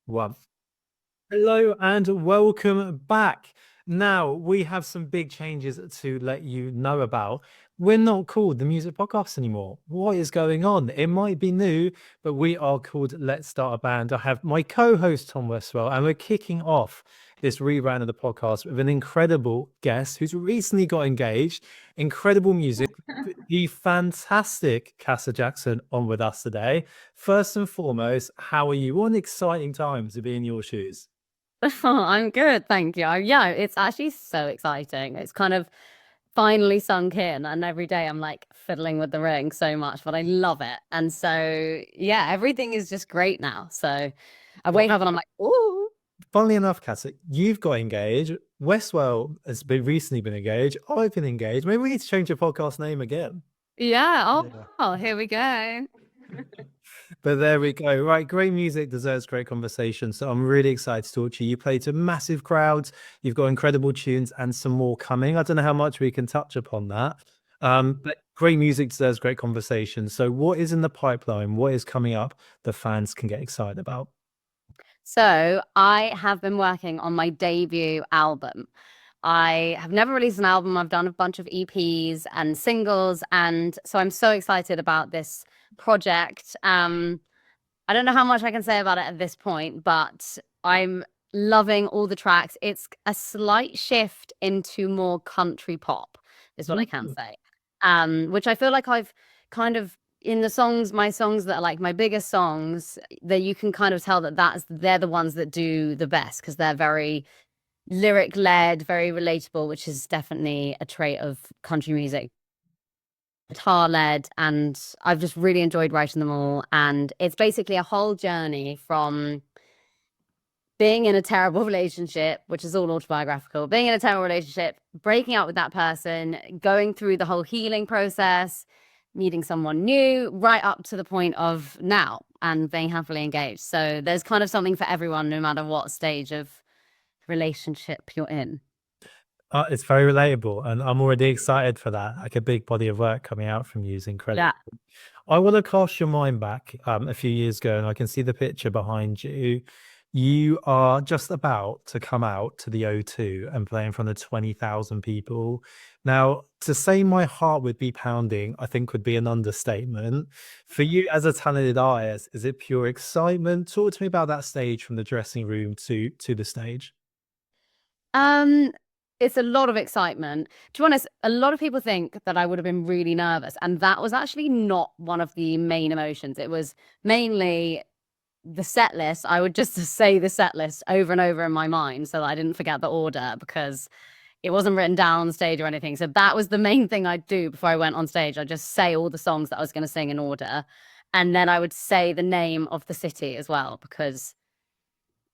One. Hello and welcome back. Now, we have some big changes to let you know about. We're not called the Music Podcast anymore. What is going on? It might be new, but we are called Let's Start a Band. I have my co host, Tom Westwell, and we're kicking off this rebrand of the podcast with an incredible guest who's recently got engaged. Incredible music. The fantastic Cassa Jackson on with us today. First and foremost, how are you? What an exciting time to be in your shoes. I'm good, thank you. Yeah, it's actually so exciting. It's kind of finally sunk in, and every day I'm like fiddling with the ring so much, but I love it. And so, yeah, everything is just great now. So I wake up and I'm like, ooh, Funnily enough, Kat, you've got engaged. Westwell has been recently been engaged. I've been engaged. Maybe we need to change your podcast name again. yeah, Yeah. here we go. But there we go. Right, great music deserves great conversation. So I'm really excited to talk to you. You play to massive crowds. You've got incredible tunes and some more coming. I don't know how much we can touch upon that. But great music deserves great conversation. So what is in the pipeline? What is coming up the fans can get excited about? So I have been working on my debut album. I have never released an album. I've done a bunch of EPs and singles, and so I'm so excited about this project. I don't know how much I can say about it at this point, but I'm loving all the tracks. It's a slight shift into more country pop, is what I can Mm. say. Which I feel like I've kind of in the songs, my songs that are like my biggest songs, that you can kind of tell that they're the ones that do the best because they're very lyric led, very relatable, which is definitely a trait of country music. Guitar led, and I've just really enjoyed writing them all. And it's basically a whole journey from being in a terrible relationship, which is all autobiographical, being in a terrible relationship, breaking up with that person, going through the whole healing process, meeting someone new, right up to the point of now and being happily engaged. So there's kind of something for everyone, no matter what stage of relationship you're in. It's very relatable, and I'm already excited for that. Like a big body of work coming out from you is incredible. Yeah. I want to cast your mind back a few years ago, and I can see the picture behind you. You are just about to come out to the O2 and play in front of 20,000 people. Now, to say my heart would be pounding, I think would be an understatement. For you as a talented artist, is it pure excitement? Talk to me about that stage from the dressing room to the stage. Um, it's a lot of excitement. To be honest, a lot of people think that I would have been really nervous, and that was actually not one of the main emotions. It was mainly the set list. I would just say the set list over and over in my mind so that I didn't forget the order because it wasn't written down on stage or anything. So that was the main thing I'd do before I went on stage. I'd just say all the songs that I was going to sing in order. And then I would say the name of the city as well, because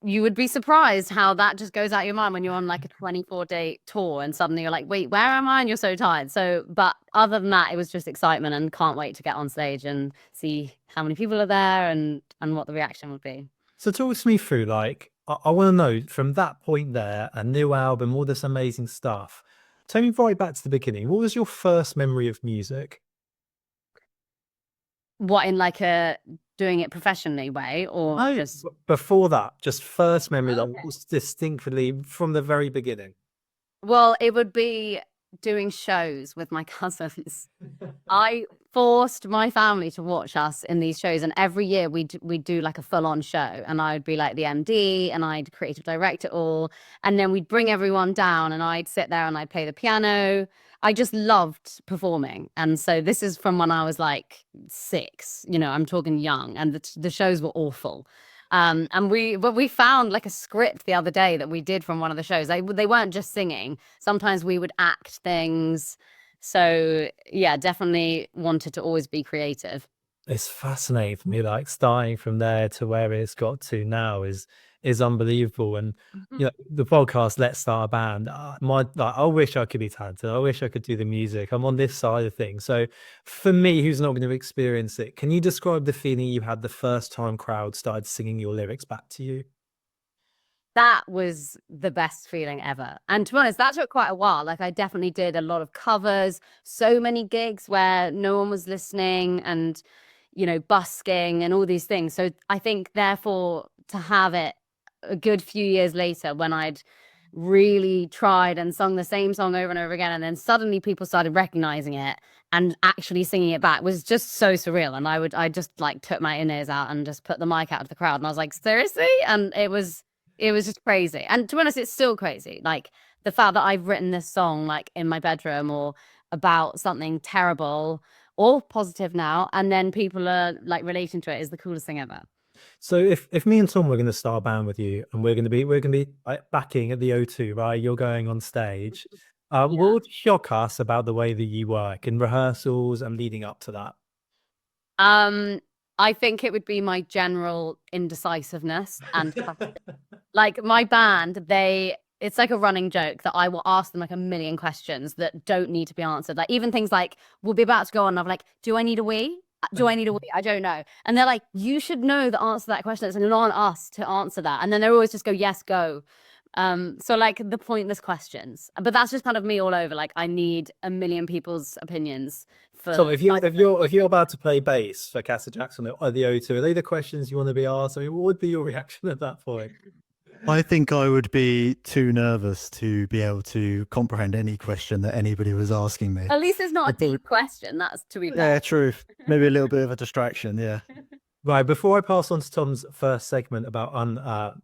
you would be surprised how that just goes out your mind when you're on like a 24-day tour and suddenly you're like, wait, where am I? And you're so tired. So, but other than that, it was just excitement and can't wait to get on stage and see how many people are there and what the reaction would be. So talk to me through, like, I want to know from that point there, a new album, all this amazing stuff. Take me right back to the beginning. What was your first memory of music? What in like a doing it professionally way or No, just before that, just first memory that okay. was distinctly from the very beginning. Well, it would be doing shows with my cousins. I forced my family to watch us in these shows, and every year we'd do like a full-on show, and I'd be like the MD, and I'd creative direct it all, and then we'd bring everyone down, and I'd sit there and I'd play the piano. I just loved performing, and so this is from when I was like 6. I'm talking young, and the shows were awful. But we found like a script the other day that we did from one of the shows. They weren't just singing. Sometimes we would act things. So yeah, definitely wanted to always be creative. It's fascinating for me, like starting from there to where it's got to now is unbelievable. And the podcast Let's Start a Band. I wish I could be talented. I wish I could do the music. I'm on this side of things. So for me, who's not going to experience it, can you describe the feeling you had the first time crowd started singing your lyrics back to you? That was the best feeling ever. And to be honest, that took quite a while. Like I definitely did a lot of covers, so many gigs where no one was listening and busking and all these things. So I think therefore to have it a good few years later when I'd really tried and sung the same song over and over again, and then suddenly people started recognizing it and actually singing it back was just so surreal. And I just like took my in ears out and just put the mic out to the crowd, and I was like, seriously? And it was just crazy. And to be honest, it's still crazy. Like the fact that I've written this song like in my bedroom or about something terrible or positive now, and then people are like relating to it is the coolest thing ever. So if me and Tom were going to start a band with you, and we're going to be like, backing at the O2, right? You're going on stage. What Yeah. would shock us about the way that you work in rehearsals and leading up to that? Um, I think it would be my general indecisiveness and like my band, it's like a running joke that I will ask them like a million questions that don't need to be answered. Like even things like we'll be about to go on, and I'm like, do I need a wee? Do I need a wee? I don't know. And they're like, you should know the answer to that question. It's not on us to answer that. And then they always just go, yes, go. So like the pointless questions. But that's just kind of me all over. Like I need a million people's opinions Tom, for if you're about to play bass for Cassa Jackson at the O2, are they the questions you want to be asked? I mean, what would be your reaction at that point? I think I would be too nervous to be able to comprehend any question that anybody was asking me. at least it's not a I'd probably- deep question. That's to be Yeah, fair. true. Maybe a little bit of a distraction. Yeah. Right, before I pass on to Tom's first segment about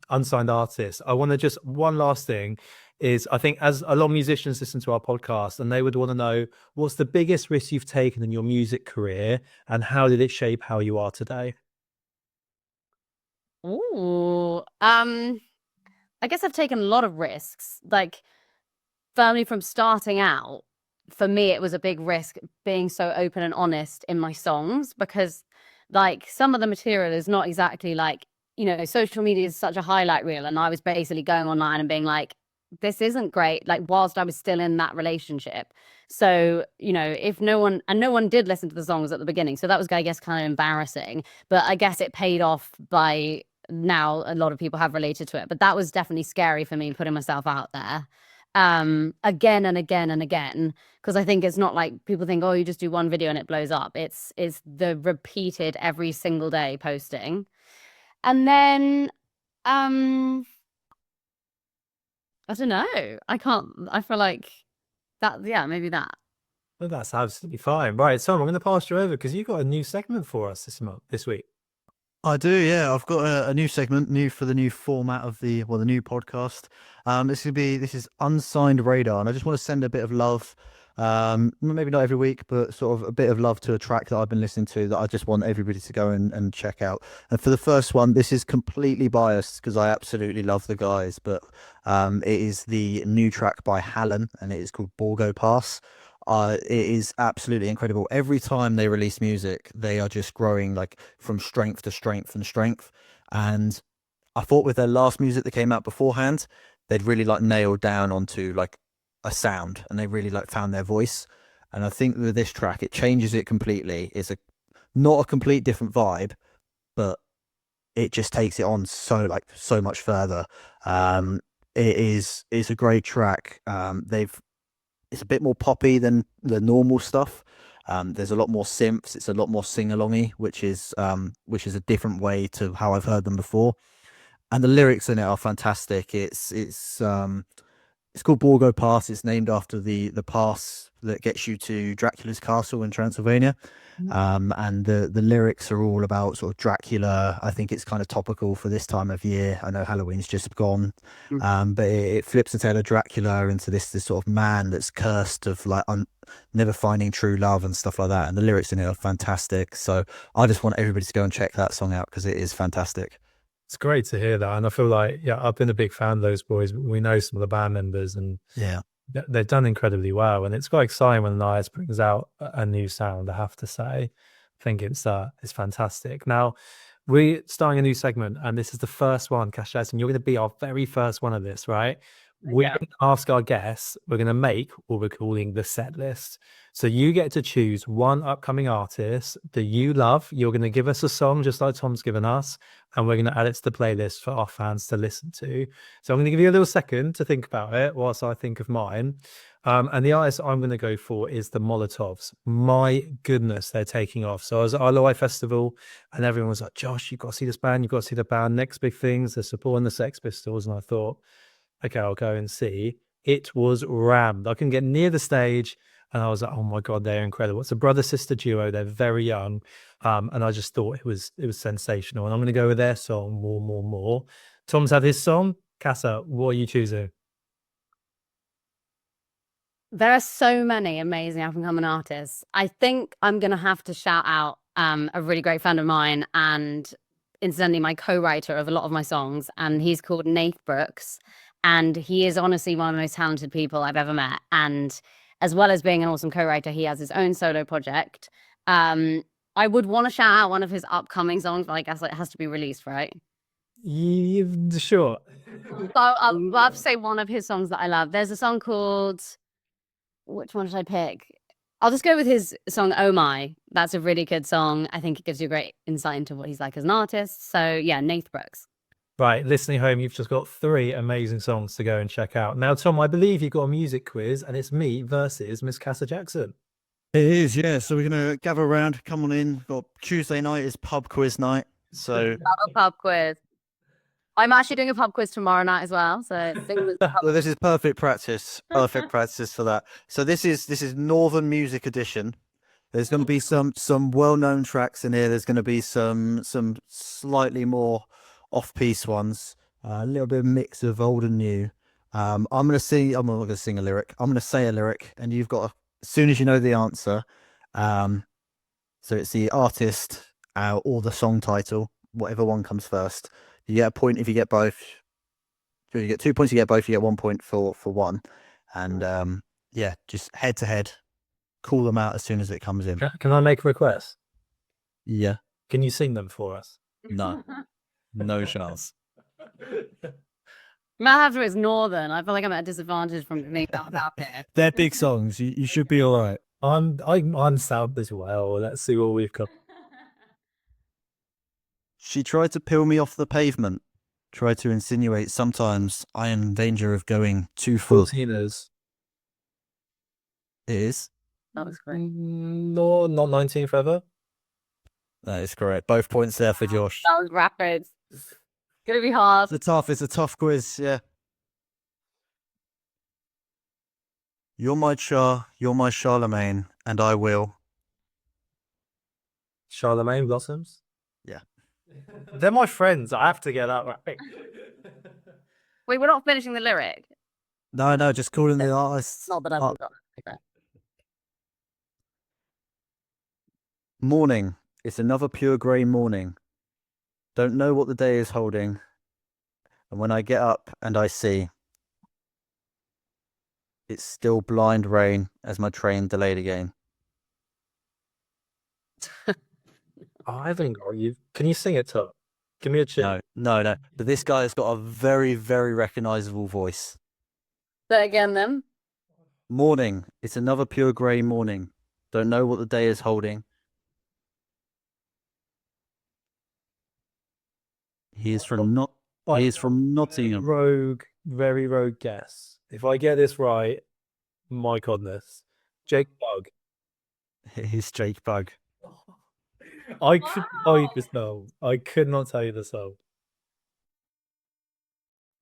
unsigned artists, I want to just one last thing is I think as a lot of musicians listen to our podcast and they would want to know what's the biggest risk you've taken in your music career and how did it shape how you are today? Ooh. I guess I've taken a lot of risks. Like firmly from starting out, for me, it was a big risk being so open and honest in my songs because, like, some of the material is not exactly like, social media is such a highlight reel. And I was basically going online and being like, this isn't great, like, whilst I was still in that relationship. So, if no one did listen to the songs at the beginning. So that was, I guess, kind of embarrassing. But I guess it paid off by now a lot of people have related to it. But that was definitely scary for me putting myself out there again and again and again, because I think it's not like people think, oh, you just do one video and it blows up. It's the repeated every single day posting. And then I don't know, I feel like that, yeah, maybe that. Well, that's absolutely fine. Right, Tom, I'm going to pass you over because you've got a new segment for us this week. I do, yeah. I've got a new segment, new for the new format of the new podcast. This is Unsigned Radar, and I just want to send a bit of love, maybe not every week, but sort of a bit of love to a track that I've been listening to that I just want everybody to go and check out. And for the first one, this is completely biased because I absolutely love the guys, but it is the new track by Hallen, and it is called Borgo Pass. It is absolutely incredible. Every time they release music, they are just growing like from strength to strength and strength. And I thought with their last music that came out beforehand, they'd really like nailed down onto like a sound and they really like found their voice. And I think with this track, it changes it completely. It's not a complete different vibe, but it just takes it on so much further. It's a great track. It's a bit more poppy than the normal stuff. There's a lot more synths. It's a lot more sing-alongy, which is a different way to how I've heard them before. And the lyrics in it are fantastic. It's called Borgo Pass. It's named after the pass that gets you to Dracula's castle in Transylvania. And the lyrics are all about sort of Dracula. I think it's kind of topical for this time of year. I know Halloween's just gone, but it flips the tale of Dracula into this sort of man that's cursed of like never finding true love and stuff like that. And the lyrics in it are fantastic. So I just want everybody to go and check that song out because it is fantastic. It's great to hear that. And I feel like, yeah, I've been a big fan of those boys. We know some of the band members and Yeah. they've done incredibly well. And it's quite exciting when Nias brings out a new sound, I have to say. I think it's fantastic. Now, we're starting a new segment and this is the first one, Cassa Jackson. You're going to be our very first one of this, right? We're going to ask our guests, we're going to make what we're calling the set list. So you get to choose one upcoming artist that you love. You're going to give us a song just like Tom's given us, and we're going to add it to the playlist for our fans to listen to. So I'm going to give you a little second to think about it whilst I think of mine. And the artist I'm going to go for is the Molotovs. My goodness, they're taking off. So I was at Isle Festival and everyone was like, Josh, you've got to see this band. You've got to see the band. Next big things, they're supporting the Sex Pistols. And I thought, okay, I'll go and see. It was rammed. I couldn't get near the stage. And I was like, oh my God, they're incredible. It's a brother-sister duo. They're very young. And I just thought it was sensational. And I'm going to go with their song, More, More, More. Tom's had his song. Cassa, what are you choosing? There are so many amazing up-and-coming artists. I think I'm going to have to shout out a really great friend of mine and incidentally my co-writer of a lot of my songs, and he's called Nath Brooks, and he is honestly one of the most talented people I've ever met. And as well as being an awesome co-writer, he has his own solo project. I would want to shout out one of his upcoming songs, but I guess it has to be released, right? Sure. So I'll have to say one of his songs that I love. There's a song called... Which one should I pick? I'll just go with his song Oh My. That's a really good song. I think it gives you a great insight into what he's like as an artist. So yeah, Nath Brooks. Right, listening home, you've just got 3 amazing songs to go and check out. Now, Tom, I believe you've got a music quiz, and it's me versus Miss Cassa Jackson. It is, yeah. So we're going to gather around. Come on in. We've got Tuesday night is pub quiz night. So A pub quiz. I'm actually doing a pub quiz tomorrow night as well. So well, this is perfect practice. Perfect practice for that. So this is Northern Music Edition. There's going to be some well-known tracks in here. There's going to be some slightly more off-piece ones. A little bit of mix of old and new. I'm going to sing. I'm not going to sing a lyric. I'm going to say a lyric, and you've got as soon as you know the answer. So it's the artist or the song title, whatever one comes first. You get a point if you get both. You get 2 points. You get both. You get 1 point for one. And yeah, just head to head. Call them out as soon as it comes in. Can I make a request? Yeah. Can you sing them for us? No. No chance. might have to. It's Northern. I feel like I'm at a disadvantage from being out here. They're big songs. You should be all right. I'm South as well. Let's see what we've got. She tried to peel me off the pavement. Tried to insinuate sometimes I am in danger of going too far. 14ers. It is. That was great. No, not 19th ever. That is correct. Both points there for Josh. That was rapid. Gonna be hard. It's a tough quiz, yeah. You're my Charlemagne, and I will. Charlemagne Blossoms. Yeah. They're my friends. I have to get that right. Wait, we're not finishing the lyric. No, just calling the artists. Not that I've got. Okay. Morning. It's another pure grey morning. Don't know what the day is holding. And when I get up and I see, it's still blind rain as my train delayed again. I haven't got you. Can you sing it, Tom? Give me a chip. No. But this guy has got a very, very recognizable voice. Say it again then. Morning. It's another pure grey morning. Don't know what the day is holding. He is from Nottingham. Very rogue guess. If I get this right, my goodness. Jake Bug. He's Jake Bug. I could tell you the song. I could not tell you the song.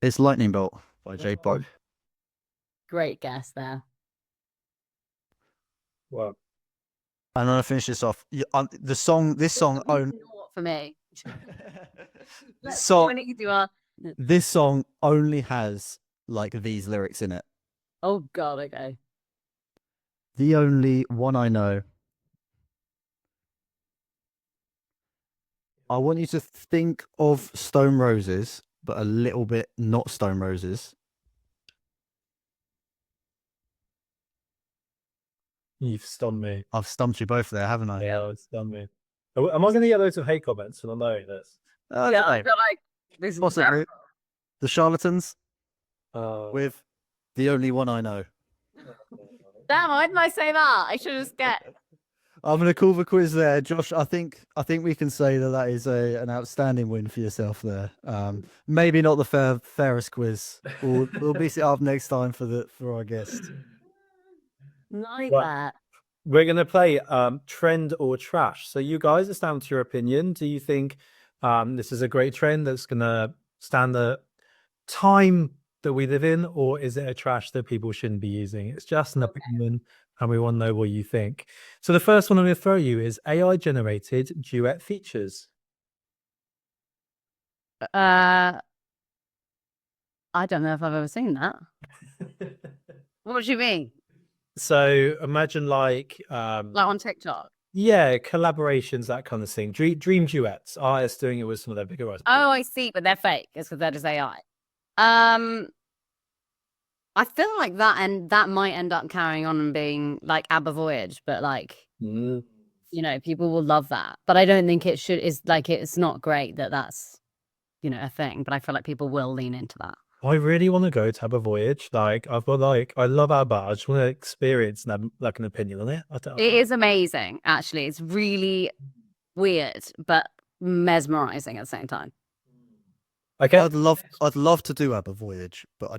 It's Lightning Bolt by Jake Bug. Great guess there. Wow. And I'm gonna finish this off. This song For me. This song only has like these lyrics in it. Oh God, okay. The only one I know. I want you to think of Stone Roses, but a little bit not Stone Roses. You've stunned me. I've stumped you both there, haven't I? Yeah, it's stunned me. Am I going to get loads of hate comments for not knowing this? Yeah, I feel like this is Possibly. The Charlatans? with the only one I know. Damn, why didn't I say that? I should have guessed. I'm gonna call the quiz there, Josh. I think we can say that is an outstanding win for yourself there. Maybe not the fairest quiz. We'll beat it up next time for our guest. Like Right. that. We're gonna play trend or trash. So you guys, it's down to your opinion. Do you think this is a great trend that's gonna stand the time that we live in, or is it a trash that people shouldn't be using? It's just an opinion, and we want to know what you think. So the first one I'm going to throw you is AI generated duet features. I don't know if I've ever seen that. What do you mean? So imagine like on TikTok? yeah, collaborations, that kind of thing. Dream duets. Artists doing it with some of their bigger artists. Oh, I see, but they're fake. It's because they're just AI. I feel like that might end up carrying on and being like ABBA Voyage, but like people will love that. But I don't think it's not great that that's a thing. But I feel like people will lean into that. I really want to go to ABBA Voyage. Like I love ABBA. I just want to experience and have like an opinion on it. It is amazing, actually. It's really weird, but mesmerizing at the same time. Okay. I'd love to do ABBA Voyage, but I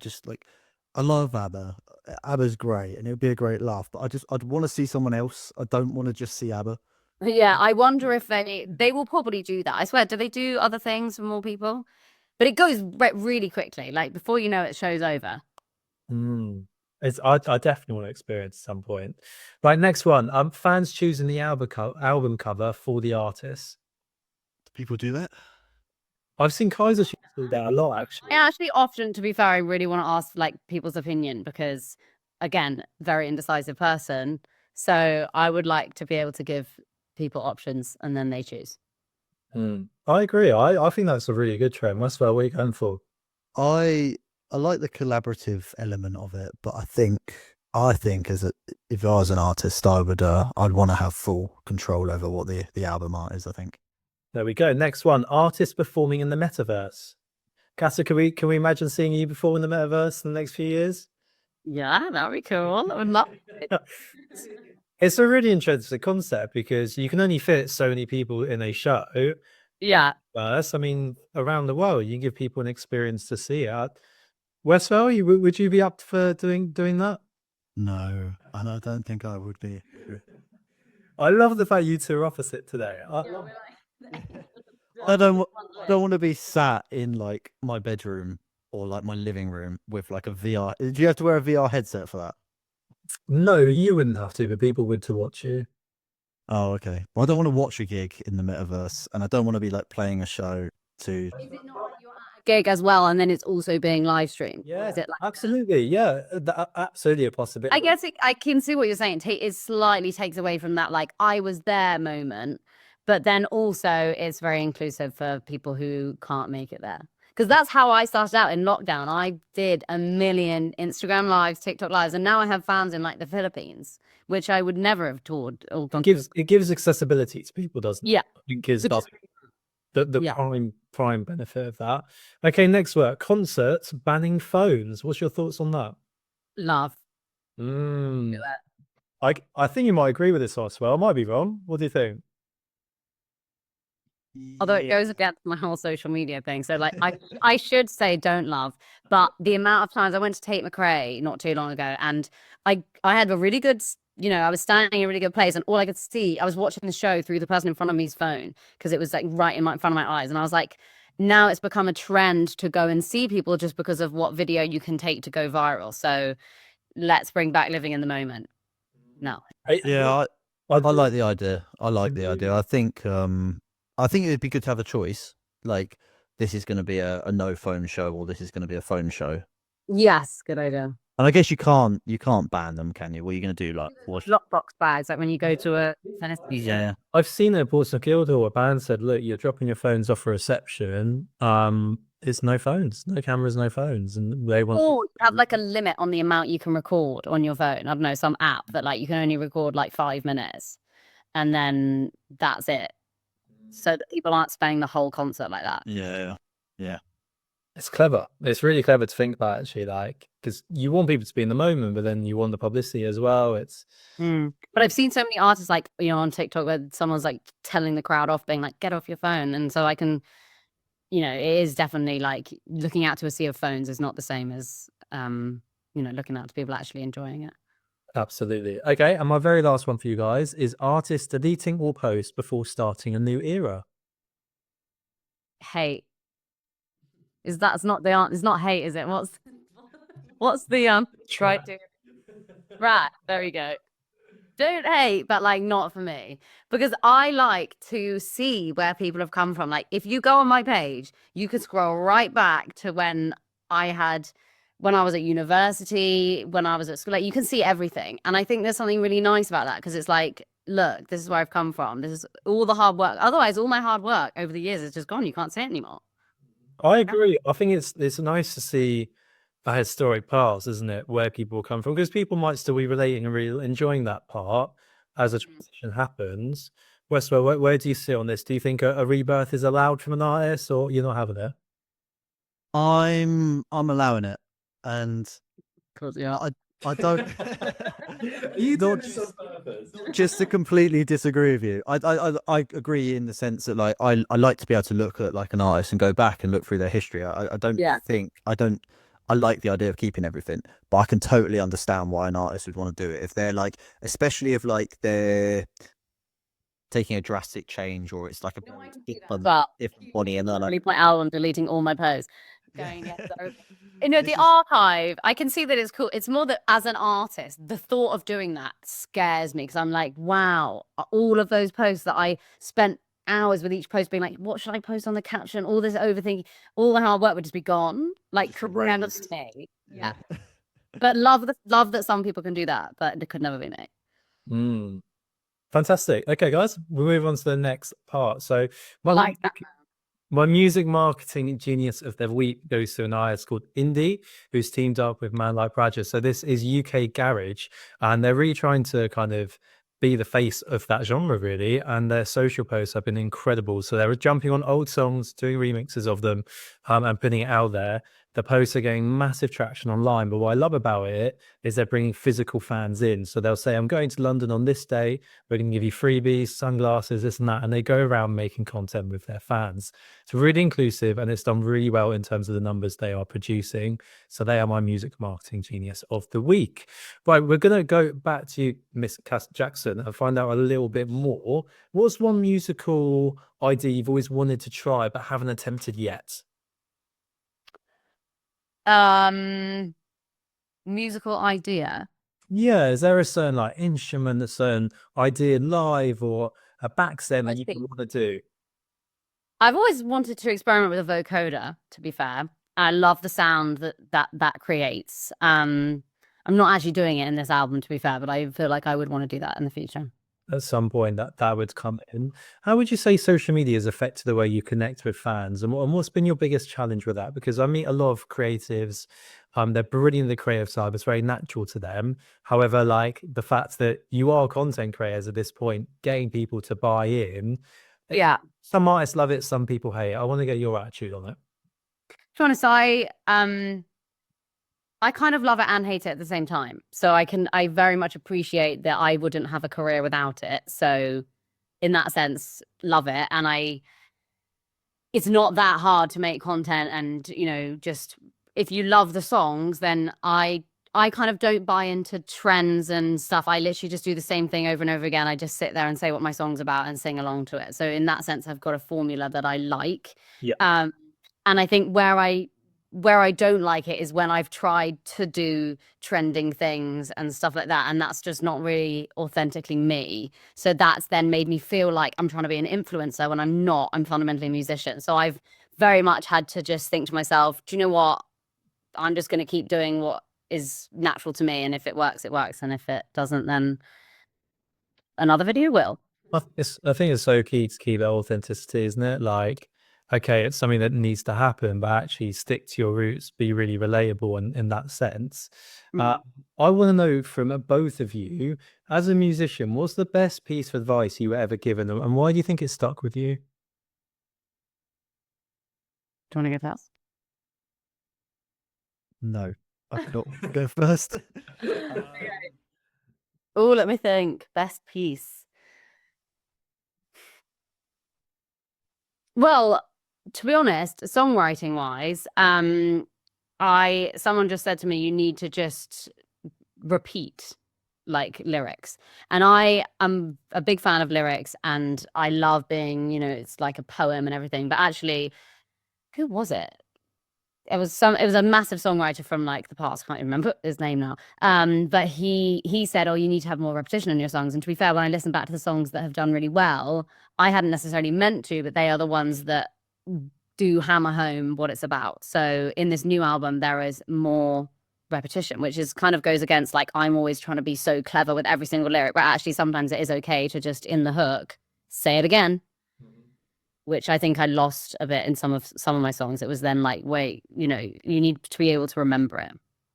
love ABBA. ABBA's great, and it would be a great laugh. But I'd want to see someone else. I don't want to just see ABBA. Yeah, I wonder if they will probably do that. I swear, do they do other things for more people? But it goes really quickly. Like before you know it, show's over. I definitely want to experience at some point. Right, next one. Fans choosing the album cover for the artist. Do people do that? I've seen Kaiser Chiefs do that a lot, actually. I actually often, to be fair, I really want to ask like people's opinion because, again, very indecisive person. So I would like to be able to give people options and then they choose. I agree. I think that's a really good trend. What's what are you going for? I like the collaborative element of it, but I think if I was an artist, I'd want to have full control over what the album art is. I think. There we go. Next one. Artists performing in the metaverse. Cassa, can we imagine seeing you perform in the metaverse in the next few years? Yeah, that'd be cool. I would love it. It's a really interesting concept because you can only fit so many people in a show. Yeah. I mean, around the world, you can give people an experience to see it. Westwell, would you be up for doing that? No, and I don't think I would be. I love the fact you two are opposite today. I don't want to be sat in like my bedroom or like my living room with like a VR. Do you have to wear a VR headset for that? No, you wouldn't have to, but people would to watch you. Oh, okay. Well, I don't want to watch a gig in the metaverse, and I don't want to be like playing a show to. Is it not like you're at a gig as well, and then it's also being live streamed? Yeah, Is it like absolutely. Yeah, absolutely a possibility. I guess I can see what you're saying. It slightly takes away from that, like I was there moment, but then also it's very inclusive for people who can't make it there. Because that's how I started out in lockdown. I did a million Instagram lives, TikTok lives, and now I have fans in like the Philippines, which I would never have toured. It gives accessibility to people, doesn't it? Yeah. I think is the Yeah. prime benefit of that. Okay, next word. Concerts banning phones. What's your thoughts on that? Love. I think you might agree with this as well. I might be wrong. What do you think? Although it goes against my whole social media thing. So like I should say don't love, but the amount of times I went to Tate McRae not too long ago and I had a really good, I was standing in a really good place and all I could see, I was watching the show through the person in front of me's phone because it was like right in front of my eyes. And I was like, now it's become a trend to go and see people just because of what video you can take to go viral. So let's bring back living in the moment. No. Yeah, I like the idea. I think it'd be good to have a choice. Like, this is going to be a no phone show, or this is going to be a phone show. Yes, good idea. And I guess you can't ban them, can you? What are you going to do? Like, watch Lockbox bags, like when you go to a tennis. Yeah. I've seen at Portsmouth Guildhall, a band said, look, you're dropping your phones off for reception. It's no phones, no cameras, no phones. And they want Or you have like a limit on the amount you can record on your phone. I don't know, some app that like you can only record like 5 minutes and then that's it. So that people aren't spending the whole concert like that. Yeah. It's clever. It's really clever to think about actually, like, because you want people to be in the moment, but then you want the publicity as well. It's But I've seen so many artists like, on TikTok where someone's like telling the crowd off, being like, get off your phone. And so I can, it is definitely like looking out to a sea of phones is not the same as, looking out to people actually enjoying it. absolutely okay. And my very last one for you guys is artists deleting all posts before starting a new era. Hate. That's not the answer. It's not hate, is it? What's the try to right, there we go. Don't hate, but like not for me, because I like to see where people have come from. Like if you go on my page, you could scroll right back to when I was at university, when I was at school. Like you can see everything, and I think there's something really nice about that, because it's like, look, this is where I've come from. This is all the hard work. Otherwise, all my hard work over the years is just gone. You can't see it anymore. I agree. I think it's nice to see a historic past, isn't it, where people come from, because people might still be relating and really enjoying that part as a transition happens. Westwell, where do you sit on this? Do you think a rebirth is allowed from an artist, or you're not having it? I'm allowing it, and Yeah. I don't. You Not did this on purpose. just to completely disagree with you. I agree in the sense that like I like to be able to look at like an artist and go back and look through their history. I don't Yeah. think I like the idea of keeping everything, but I can totally understand why an artist would want to do it if they're like, especially if like they're taking a drastic change or it's like a No, I can see that. different, But different body and they're like, leave my album, deleting all my posts. Going, yeah, so, This the is- archive, I can see that it's cool. It's more that as an artist, the thought of doing that scares me, because I'm like, wow, all of those posts that I spent hours with each post being like, what should I post on the caption? All this overthinking, all the hard work would just be gone. Like Just horrendous erased. to me. Yeah. But love that some people can do that, but it could never be me. Mm. Fantastic. Okay, guys, we'll move on to the next part. So, my Like that. my music marketing genius of the week goes to an artist called Indie, who's teamed up with Man Like Praja. So this is UK garage, and they're really trying to kind of be the face of that genre, really. And their social posts have been incredible. So they're jumping on old songs, doing remixes of them, and putting it out there. The posts are getting massive traction online. But what I love about it is they're bringing physical fans in. So they'll say, I'm going to London on this day. We're going to give you freebies, sunglasses, this and that. And they go around making content with their fans. It's really inclusive, and it's done really well in terms of the numbers they are producing. So they are my music marketing genius of the week. Right, we're going to go back to Miss Cassa Jackson and find out a little bit more. What's one musical idea you've always wanted to try but haven't attempted yet? Musical idea. Yeah, is there a certain like instrument, a certain idea live, or a backset I that you think- want to do? I've always wanted to experiment with a vocoder, to be fair. I love the sound that creates. I'm not actually doing it in this album, to be fair, but I feel like I would want to do that in the future. At some point that would come in. How would you say social media has affected the way you connect with fans, and what's been your biggest challenge with that? Because I meet a lot of creatives, they're brilliant in the creative side, it's very natural to them. However, like the fact that you are content creators at this point, getting people to buy in, Yeah. some artists love it, some people hate it. I want to get your attitude on it. To be honest, I kind of love it and hate it at the same time. So I very much appreciate that I wouldn't have a career without it. So in that sense, love it. And it's not that hard to make content, and just if you love the songs, then I kind of don't buy into trends and stuff. I literally just do the same thing over and over again. I just sit there and say what my song's about and sing along to it. So in that sense, I've got a formula that I like. Yeah. And I think where I don't like it is when I've tried to do trending things and stuff like that, and that's just not really authentically me. So that's then made me feel like I'm trying to be an influencer when I'm not. I'm fundamentally a musician. So I've very much had to just think to myself, do you know what? I'm just going to keep doing what is natural to me, and if it works, it works, and if it doesn't, then another video will. I think it's so key to keep that authenticity, isn't it? Like, okay, it's something that needs to happen, but actually stick to your roots, be really relatable in that sense. I want to know from both of you, as a musician, what's the best piece of advice you were ever given, and why do you think it stuck with you? Do you want to go first? No, I cannot go first. Oh, let me think. Best piece. Well, to be honest, songwriting wise, someone just said to me, you need to just repeat like lyrics. And I am a big fan of lyrics and I love being, it's like a poem and everything. But actually, who was it? It was a massive songwriter from like the past. I can't even remember his name now. But he said, oh, you need to have more repetition in your songs. And to be fair, when I listen back to the songs that have done really well, I hadn't necessarily meant to, but they are the ones that do hammer home what it's about. So in this new album, there is more repetition, which is kind of goes against like I'm always trying to be so clever with every single lyric, but actually sometimes it is okay to just in the hook say it again, which I think I lost a bit in some of my songs. It was then like, wait, you need to be able to remember it.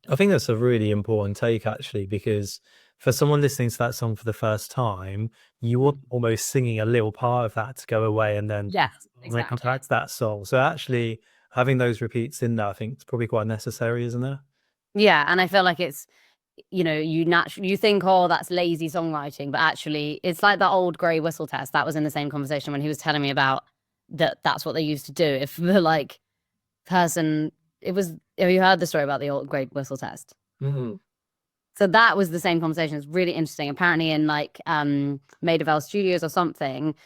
I think that's a really important take, actually, because for someone listening to that song for the first time, you want almost singing a little part of that to go away and then Yes, when it comes exactly. back to that song. So actually having those repeats in there, I think it's probably quite necessary, isn't it? Yeah, and I feel like it's, you think, oh, that's lazy songwriting, but actually it's like the old grey whistle test. That was in the same conversation when he was telling me about that's what they used to do. If the like person, have you heard the story about the old grey whistle test? Mm-hmm. So that was the same conversation. It's really interesting. Apparently in like Maid of L Studios or something,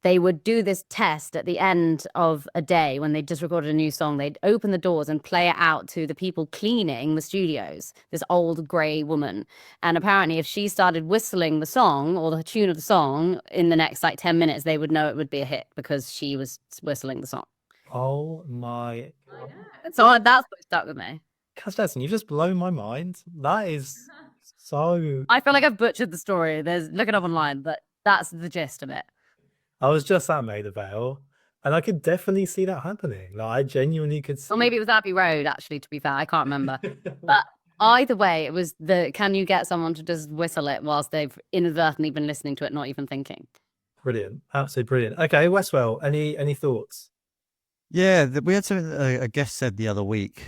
they would do this test at the end of a day when they just recorded a new song. They'd open the doors and play it out to the people cleaning the studios, this old grey woman. And apparently if she started whistling the song or the tune of the song in the next like 10 minutes, they would know it would be a hit because she was whistling the song. Oh my God. So that's what stuck with me. Cassa Jackson, you've just blown my mind. That is so... I feel like I've butchered the story. Look it up online, but that's the gist of it. I was just at Maid of Vale, and I could definitely see that happening. Like, I genuinely could see... Or maybe it was Abbey Road, actually, to be fair. I can't remember. But either way, it was can you get someone to just whistle it whilst they've inadvertently been listening to it, not even thinking? Brilliant. Absolutely brilliant. Okay, Westwell, any thoughts? Yeah, we had something that a guest said the other week.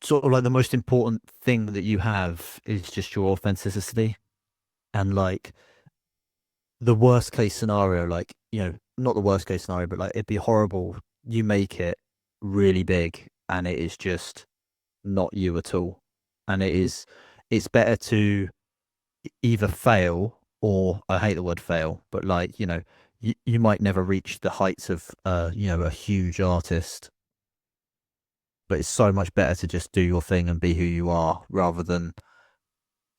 Sort of like the most important thing that you have is just your authenticity, and like the worst case scenario, like not the worst case scenario, but like it'd be horrible. You make it really big, and it is just not you at all, and it's better to either fail or I hate the word fail, but like you might never reach the heights of a huge artist, but it's so much better to just do your thing and be who you are rather than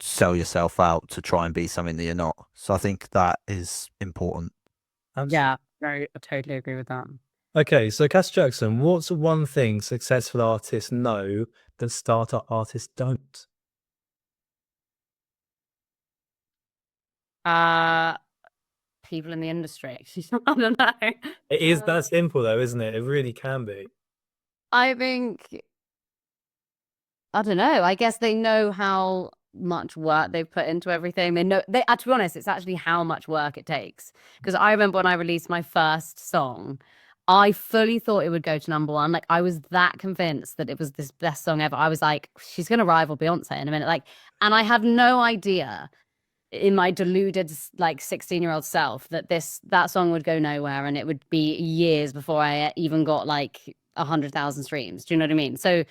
sell yourself out to try and be something that you're not. So I think that is important. Yeah, I totally agree with that. Okay, so Cassa Jackson, what's one thing successful artists know that startup artists don't? People in the industry. I don't know. It is that simple though, isn't it? It really can be. I think, I don't know. I guess they know how much work they've put into everything. They know to be honest, it's actually how much work it takes. Because I remember when I released my first song, I fully thought it would go to #1. Like I was that convinced that it was this best song ever. I was like, she's gonna rival Beyonce in a minute. Like, and I had no idea in my deluded like 16-year-old self that that song would go nowhere and it would be years before I even got like 100,000 streams. Do you know what I mean? So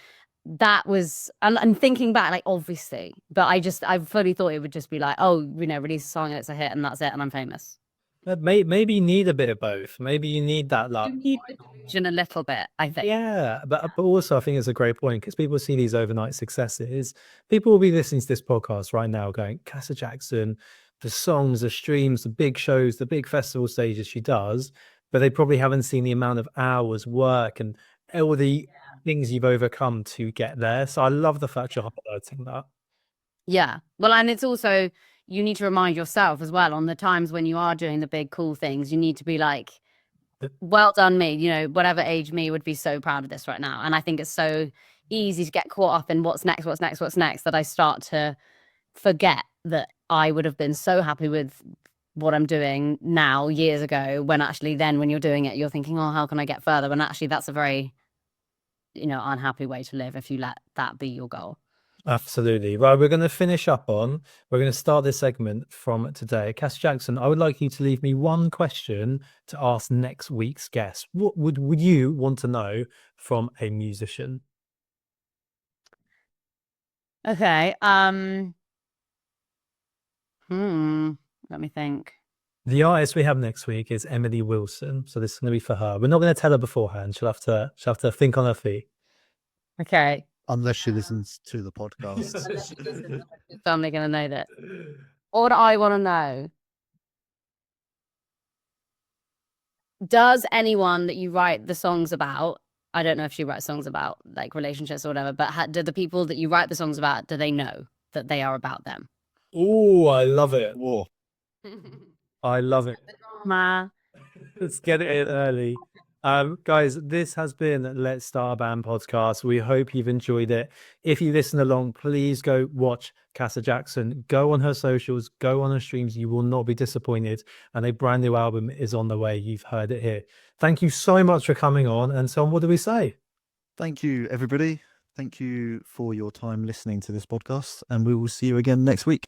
that was, and thinking back, like obviously, but I fully thought it would just be like, oh, release a song and it's a hit and that's it and I'm famous. Maybe you need a bit of both. Maybe you need that like A little bit, I think. yeah, but also I think it's a great point because people see these overnight successes. People will be listening to this podcast right now going, Cassa Jackson, the songs, the streams, the big shows, the big festival stages she does, but they probably haven't seen the amount of hours work and all the things you've overcome to get there. So I love the fact you're highlighting that. Yeah. Well, and it's also, you need to remind yourself as well on the times when you are doing the big cool things, you need to be like, well done me, whatever age me would be so proud of this right now. And I think it's so easy to get caught up in what's next that I start to forget that I would have been so happy with what I'm doing now years ago when actually then when you're doing it, you're thinking, oh, how can I get further? When actually that's a very unhappy way to live if you let that be your goal. Absolutely. Right, we're going to finish up on, we're going to start this segment from today. Cassa Jackson, I would like you to leave me one question to ask next week's guest. What would you want to know from a musician? Okay. Let me think. The artist we have next week is Emily Wilson. So this is going to be for her. We're not going to tell her beforehand. She'll have to think on her feet. Okay. Unless she listens to the podcast. So I'm gonna know that. What I want to know. Does anyone that you write the songs about, I don't know if she writes songs about like relationships or whatever, but do the people that you write the songs about, do they know that they are about them? Oh, I love it. Whoa. I love it. Ma. Let's get it in early. Guys, this has been Let's Start a Band podcast. We hope you've enjoyed it. If you listen along, please go watch Cassa Jackson. Go on her socials, go on her streams. You will not be disappointed. And a brand new album is on the way. You've heard it here. Thank you so much for coming on. And Tom, what do we say? Thank you, everybody. Thank you for your time listening to this podcast. And we will see you again next week.